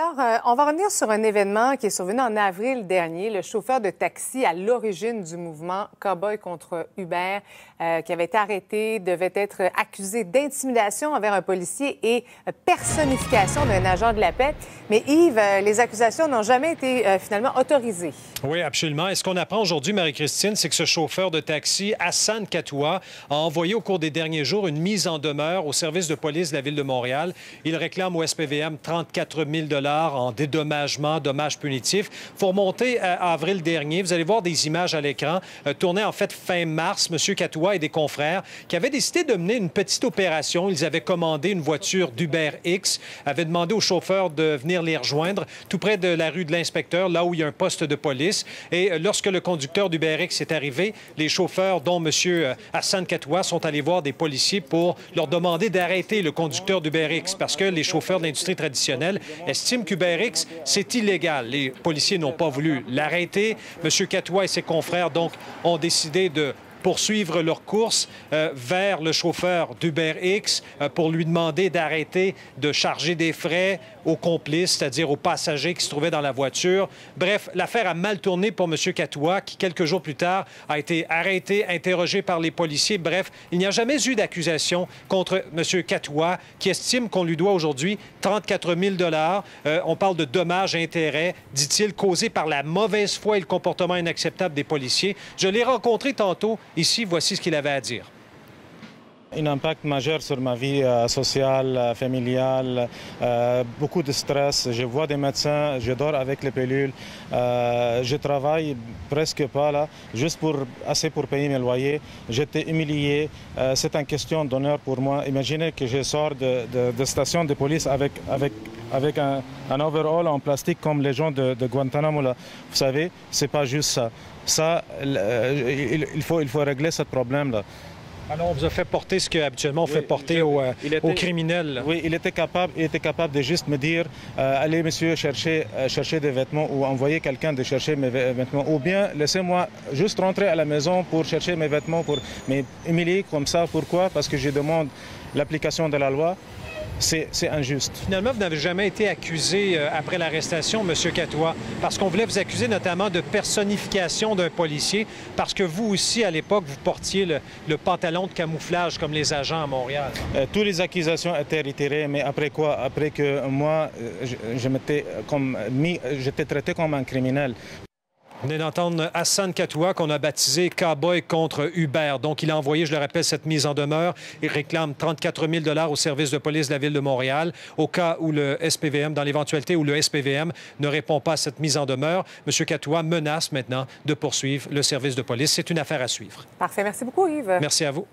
Alors, on va revenir sur un événement qui est survenu en avril dernier. Le chauffeur de taxi à l'origine du mouvement Cowboy contre Uber, qui avait été arrêté, devait être accusé d'intimidation envers un policier et personnification d'un agent de la paix. Mais Yves, les accusations n'ont jamais été finalement autorisées. Oui, absolument. Et ce qu'on apprend aujourd'hui, Marie-Christine, c'est que ce chauffeur de taxi, Hassan Katoua, a envoyé au cours des derniers jours une mise en demeure au service de police de la Ville de Montréal. Il réclame au SPVM 34 000 en dédommagement, dommages punitifs. Il faut remonter à avril dernier. Vous allez voir des images à l'écran tournées en fait fin mars. M. Katoua et des confrères qui avaient décidé de mener une petite opération. Ils avaient commandé une voiture d'UberX, avaient demandé au chauffeur de venir les rejoindre tout près de la rue de l'Inspecteur, là où il y a un poste de police. Et lorsque le conducteur d'UberX est arrivé, les chauffeurs, dont M. Hassan Katoua, sont allés voir des policiers pour leur demander d'arrêter le conducteur d'UberX parce que les chauffeurs de l'industrie traditionnelle estiment qu'UberX, c'est illégal. Les policiers n'ont pas voulu l'arrêter. M. Katoua et ses confrères, donc, ont décidé de poursuivre leur course vers le chauffeur d'UberX pour lui demander d'arrêter de charger des frais aux complices, c'est-à-dire aux passagers qui se trouvaient dans la voiture. Bref, l'affaire a mal tourné pour M. Katoua, qui, quelques jours plus tard, a été arrêté, interrogé par les policiers. Bref, il n'y a jamais eu d'accusation contre M. Katoua, qui estime qu'on lui doit aujourd'hui 34 000 On parle de dommages et intérêts, dit-il, causés par la mauvaise foi et le comportement inacceptable des policiers. Je l'ai rencontré tantôt. Ici, voici ce qu'il avait à dire. Un impact majeur sur ma vie sociale, familiale, beaucoup de stress. Je vois des médecins, je dors avec les pilules, je travaille presque pas là, juste assez pour payer mes loyers. J'étais humilié. C'est une question d'honneur pour moi. Imaginez que je sors de station de police avec un overall en plastique comme les gens de Guantanamo là. Vous savez, c'est pas juste ça. Ça, il faut régler ce problème là. Alors, on vous a fait porter ce qu'habituellement on fait porter aux criminels. Oui, il était capable de juste me dire allez, monsieur, chercher des vêtements ou envoyer quelqu'un de chercher mes vêtements. Ou bien, laissez-moi juste rentrer à la maison pour chercher mes vêtements. Mais humilier comme ça, pourquoi? Parce que je demande l'application de la loi. C'est injuste. Finalement, vous n'avez jamais été accusé après l'arrestation, M. Katoua, parce qu'on voulait vous accuser notamment de personnification d'un policier, parce que vous aussi, à l'époque, vous portiez le pantalon de camouflage comme les agents à Montréal. Toutes les accusations étaient retirées, mais après quoi? Après que moi, j'étais traité comme un criminel. On vient d'entendre Hassan Katoua, qu'on a baptisé Cowboy contre Uber. Donc, il a envoyé, je le rappelle, cette mise en demeure. Il réclame 34 000 au service de police de la Ville de Montréal. Au cas où le SPVM, dans l'éventualité où le SPVM ne répond pas à cette mise en demeure, M. Katoua menace maintenant de poursuivre le service de police. C'est une affaire à suivre. Parfait. Merci beaucoup, Yves. Merci à vous.